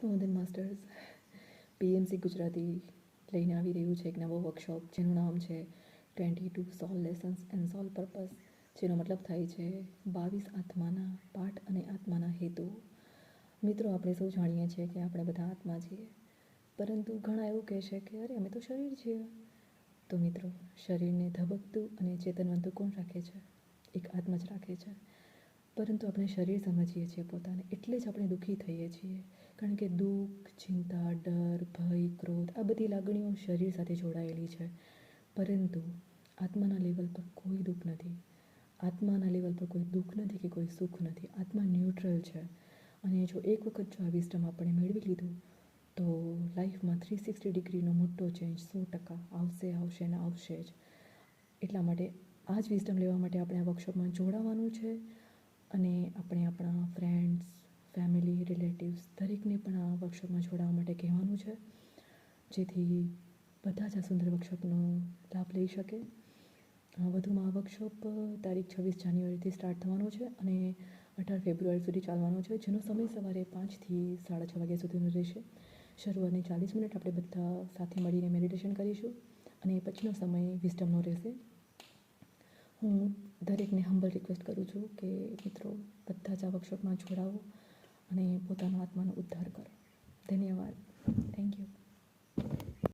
વંદન masters PMC Gujarati લઈને આવી રહ્યું છે એક નવો વર્કશોપ જેનું નામ છે 22 સોલ લેસન્સ એન્ડ સોલ પર્પસ, જેનો મતલબ થાય છે 22 આત્માના પાઠ અને આત્માના હેતુ. મિત્રો, આપણે સૌ જાણીએ છીએ કે આપણે બધા આત્મા છીએ, પરંતુ ઘણા એવું કહે છે કે અરે અમે તો શરીર છીએ. તો મિત્રો, શરીરને ધબકતું અને ચેતનવંતું કોણ રાખે છે? એક આત્મા જ રાખે છે. પરંતુ આપણે શરીર સમજીએ છીએ પોતાને, એટલે જ આપણે દુઃખી થઈએ છીએ. કારણ કે દુઃખ, ચિંતા, ડર, ભય, ક્રોધ આ બધી લાગણીઓ શરીર સાથે જોડાયેલી છે. પરંતુ આત્માના લેવલ પર કોઈ દુઃખ નથી. આત્માના લેવલ પર કોઈ દુઃખ નથી કે કોઈ સુખ નથી. આત્મા ન્યુટ્રલ છે. અને જો એક વખત જો આ વિઝડમ આપણે મેળવી લીધું તો લાઈફમાં 360 ડિગ્રીનો મોટો ચેન્જ 100% આવશે ને આવશે જ. એટલા માટે આ જ વિઝડમ લેવા માટે આપણે આ વર્કશોપમાં જોડાવાનું છે. અને આપણે આપણા ફ્રેન્ડ્સ, ફેમિલી, રિલેટિવ્સ દરેકને પણ આ વર્કશોપમાં જોડાવા માટે કહેવાનું છે, જેથી બધા જ આ સુંદર વર્કશોપનો લાભ લઈ શકે. વધુમાં આ વર્કશોપ તારીખ 26 જાન્યુઆરીથી સ્ટાર્ટ થવાનો છે અને 18 ફેબ્રુઆરી સુધી ચાલવાનો છે, જેનો સમય સવારે 5 થી 6:30 વાગ્યા સુધીનો રહેશે. શરૂઆતની 40 મિનિટ આપણે બધા સાથે મળીને મેડિટેશન કરીશું અને પછીનો સમય વિઝડમનો રહેશે. હું દરેકને હમ્બલ રિક્વેસ્ટ કરું છું કે મિત્રો, બધા જ આ વર્કશોપમાં જોડાવો અને પોતાનો આત્માનો ઉદ્ધાર કરો. ધન્યવાદ. Thank you.